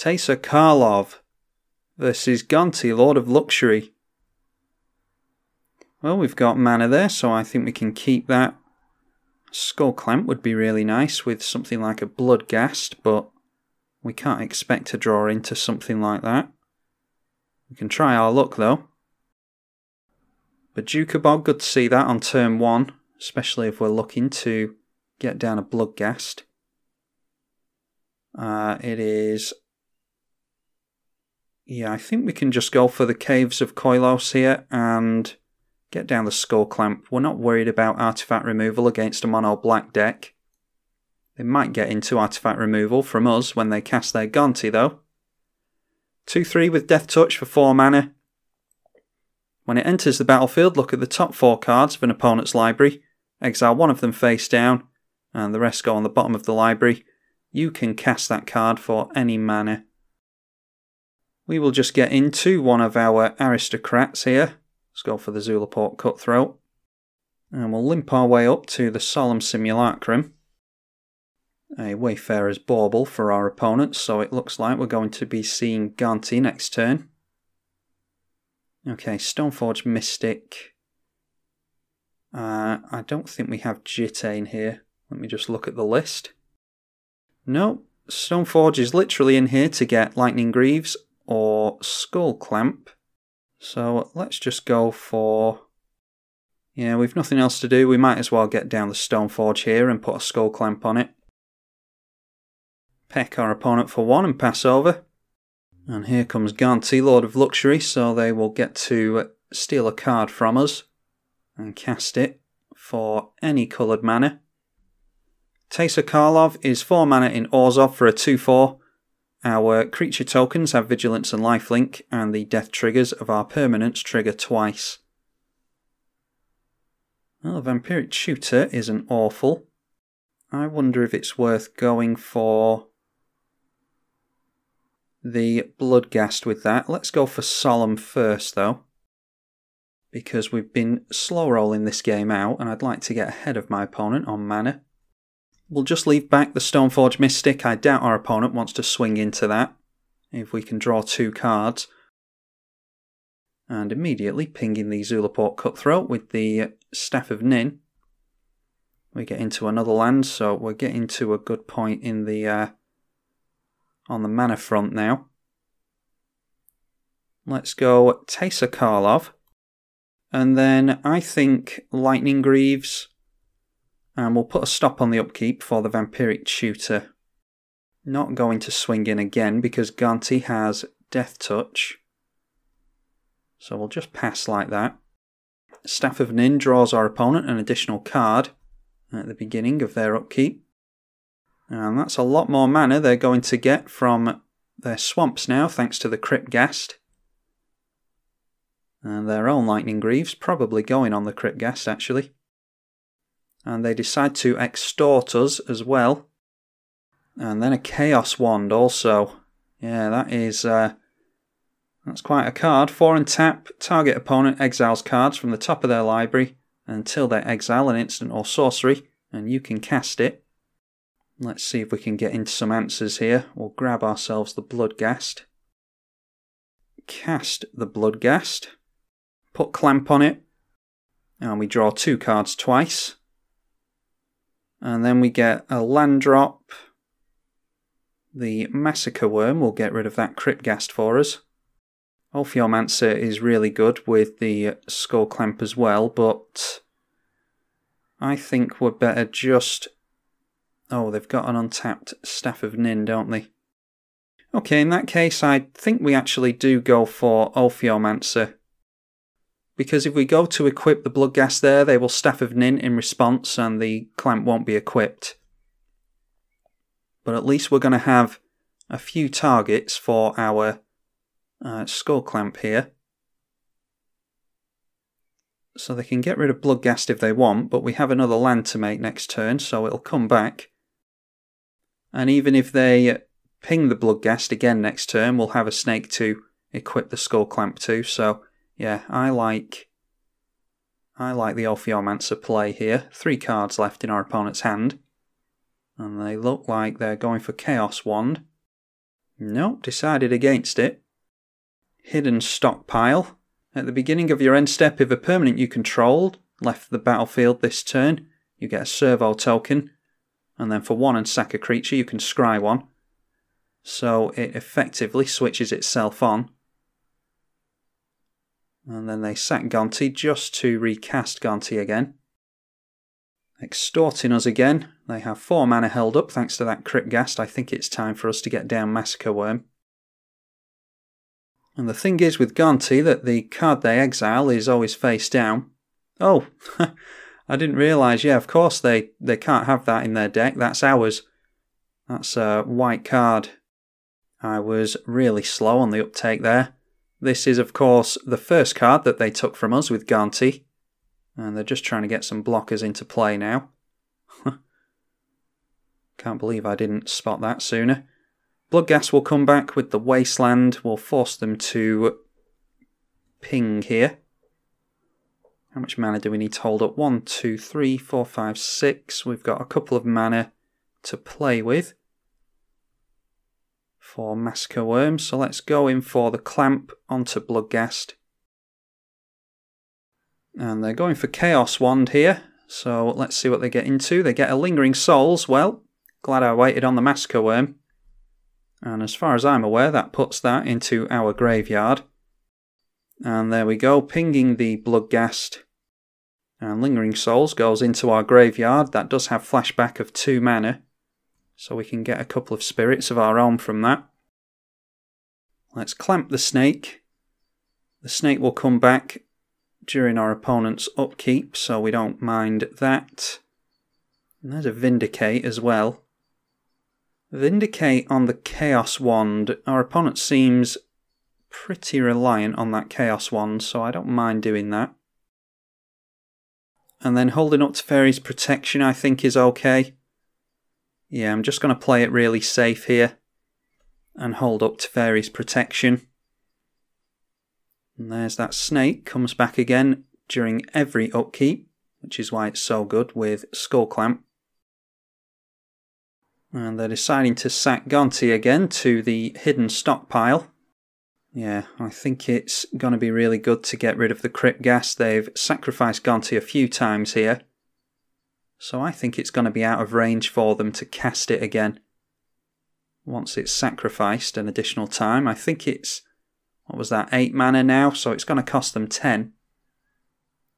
Teysa Karlov versus Gonti, Lord of Luxury. Well, we've got mana there, so I think we can keep that. Skull Clamp would be really nice with something like a Bloodghast, but we can't expect to draw into something like that. We can try our luck though. Bajuka Bog, good to see that on turn 1, especially if we're looking to get down a Bloodghast. It is... yeah, I think we can just go for the Caves of Koilos here and get down the Skull Clamp. We're not worried about artifact removal against a mono black deck. They might get into artifact removal from us when they cast their Gonti though. 2-3 with Death Touch for 4 mana. When it enters the battlefield, look at the top 4 cards of an opponent's library, exile one of them face down, and the rest go on the bottom of the library. You can cast that card for any mana. We will just get into one of our aristocrats here. Let's go for the Zulaport Cutthroat. And we'll limp our way up to the Solemn Simulacrum. A Wayfarer's Bauble for our opponents, so it looks like we're going to be seeing Gonti next turn. Okay, Stoneforge Mystic. I don't think we have Jitte here. Let me just look at the list. No, Stoneforge is literally in here to get Lightning Greaves or Skull Clamp. So let's just go for... yeah, we've nothing else to do. We might as well get down the Stoneforge here and put a Skull Clamp on it. Peck our opponent for 1 and pass over. And here comes Gonti, Lord of Luxury, so they will get to steal a card from us and cast it for any coloured mana. Teysa Karlov is 4 mana in Orzhov for a 2-4. Our creature tokens have Vigilance and Lifelink, and the death triggers of our permanents trigger twice. Well, Vampiric Tutor isn't awful. I wonder if it's worth going for the Bloodghast with that. Let's go for Solemn first though, because we've been slow rolling this game out and I'd like to get ahead of my opponent on mana. We'll just leave back the Stoneforge Mystic. I doubt our opponent wants to swing into that if we can draw 2 cards. And immediately pinging the Zulaport Cutthroat with the Staff of Nin. We get into another land, so we're getting to a good point in the on the mana front now. Let's go Teysa Karlov. And then I think Lightning Greaves. And we'll put a stop on the upkeep for the Vampiric Tutor. Not going to swing in again because Gonti has Death Touch. So we'll just pass like that. Staff of Nin draws our opponent an additional card at the beginning of their upkeep. And that's a lot more mana they're going to get from their swamps now, thanks to the Cryptghast. And their own Lightning Greaves, probably going on the Cryptghast actually. And they decide to extort us as well. And then a Chaos Wand also. Yeah, that is... that's quite a card. 4 and tap, target opponent exiles cards from the top of their library until they exile an instant or sorcery, and you can cast it. Let's see if we can get into some answers here. We'll grab ourselves the Bloodghast. Cast the Bloodghast. Put Clamp on it. And we draw 2 cards twice. And then we get a land drop. The Massacre Worm will get rid of that Cryptghast for us. Ophiomancer is really good with the Skull Clamp as well, but I think we're better just... oh, they've got an untapped Staff of Nin, don't they? Okay, in that case, I think we actually do go for Ophiomancer. Because if we go to equip the Bloodghast there, they will Staff of Nin in response and the Clamp won't be equipped. But at least we're going to have a few targets for our Skull Clamp here. So they can get rid of Bloodghast if they want, but we have another land to make next turn, so it'll come back. And even if they ping the Bloodghast again next turn, we'll have a snake to equip the Skull Clamp to. So yeah, I like the Ophiomancer play here. 3 cards left in our opponent's hand. And they look like they're going for Chaos Wand. No, decided against it. Hidden stockpile. At the beginning of your end step, if a permanent you controlled left the battlefield this turn, you get a servo token. And then for 1 and sack a creature, you can scry 1. So it effectively switches itself on. And then they sack Gonti just to recast Gonti again. Extorting us again. They have 4 mana held up thanks to that Cryptghast. I think it's time for us to get down Massacre Worm. And the thing is with Gonti that the card they exile is always face down. Oh, I didn't realise. Yeah, of course they can't have that in their deck. That's ours. That's a white card. I was really slow on the uptake there. This is, of course, the first card that they took from us with Gonti. And they're just trying to get some blockers into play now. Can't believe I didn't spot that sooner. Bloodghast will come back with the Wasteland. We'll force them to ping here. How much mana do we need to hold up? 1, 2, 3, 4, 5, 6. We've got a couple of mana to play with for Massacre Worm. So let's go in for the Clamp onto Bloodghast. And they're going for Chaos Wand here. So let's see what they get into. They get a Lingering Souls. Well, glad I waited on the Massacre Worm. And as far as I'm aware, that puts that into our graveyard. And there we go, pinging the Bloodghast. And Lingering Souls goes into our graveyard. That does have flashback of 2 mana. So we can get a couple of spirits of our own from that. Let's clamp the snake. The snake will come back during our opponent's upkeep, so we don't mind that. And there's a Vindicate as well. Vindicate on the Chaos Wand. Our opponent seems pretty reliant on that Chaos Wand, so I don't mind doing that. And then holding up Teferi's Protection I think is okay. Yeah, I'm just going to play it really safe here and hold up Teferi's Protection. And there's that snake, comes back again during every upkeep, which is why it's so good with Skull Clamp. And they're deciding to sack Gonti again to the hidden stockpile. Yeah, I think it's going to be really good to get rid of the Cryptghast. They've sacrificed Gonti a few times here. So I think it's going to be out of range for them to cast it again. Once it's sacrificed an additional time. I think it's, what was that, 8 mana now? So it's going to cost them 10.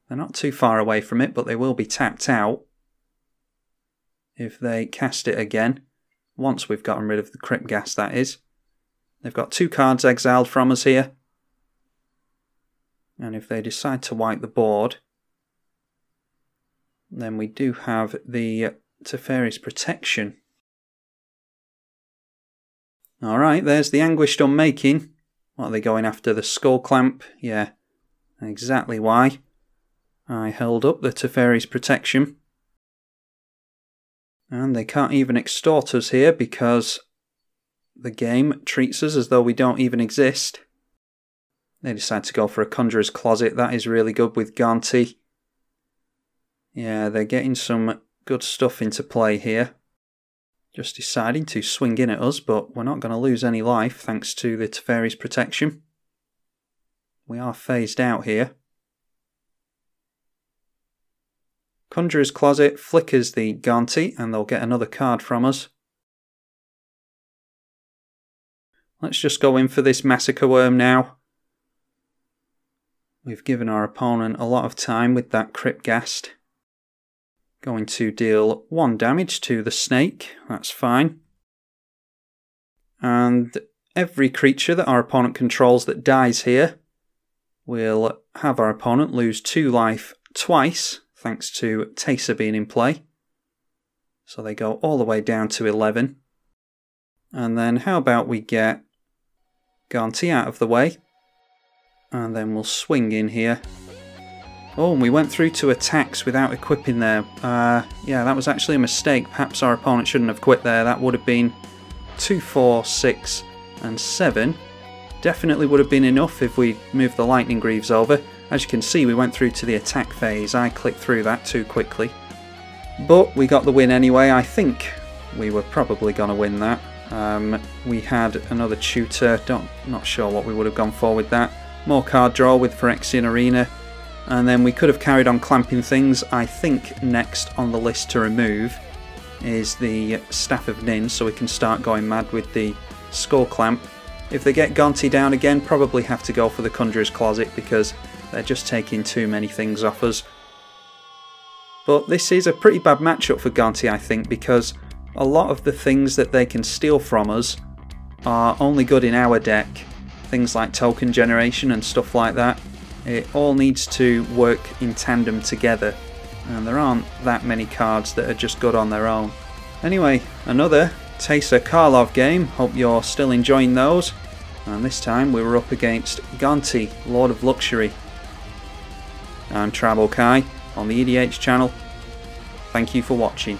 They're not too far away from it, but they will be tapped out if they cast it again. Once we've gotten rid of the Cryptghast, that is. They've got 2 cards exiled from us here. And if they decide to wipe the board, then we do have the Teferi's Protection. Alright, there's the Anguished Unmaking. What are they going after? The Skull Clamp? Yeah, exactly why I held up the Teferi's Protection. And they can't even extort us here because the game treats us as though we don't even exist. They decide to go for a Conjurer's Closet. That is really good with Gonti. Yeah, they're getting some good stuff into play here. Just deciding to swing in at us, but we're not going to lose any life thanks to the Teferi's Protection. We are phased out here. Conjurer's Closet flickers the Gonti and they'll get another card from us. Let's just go in for this Massacre Worm now. We've given our opponent a lot of time with that Cryptghast. Going to deal 1 damage to the snake, that's fine. And every creature that our opponent controls that dies here will have our opponent lose 2 life twice, thanks to Teysa being in play. So they go all the way down to 11. And then how about we get Gonti out of the way. And then we'll swing in here. Oh, and we went through to attacks without equipping there. Yeah, that was actually a mistake. Perhaps our opponent shouldn't have quit there. That would have been 2, 4, 6, and 7. Definitely would have been enough if we moved the Lightning Greaves over. As you can see, we went through to the attack phase. I clicked through that too quickly. But we got the win anyway. I think we were probably going to win that. We had another tutor, not sure what we would have gone for with that. More card draw with Phyrexian Arena, and then we could have carried on clamping things. I think next on the list to remove is the Staff of Nin, so we can start going mad with the Skull Clamp. If they get Gonti down again, probably have to go for the Conjurer's Closet because they're just taking too many things off us. But this is a pretty bad matchup for Gonti, I think, because a lot of the things that they can steal from us are only good in our deck. Things like token generation and stuff like that. It all needs to work in tandem together, and there aren't that many cards that are just good on their own. Anyway, another Teysa Karlov game. Hope you're still enjoying those. And this time we were up against Gonti, Lord of Luxury. I'm tribalkai on the EDH channel. Thank you for watching.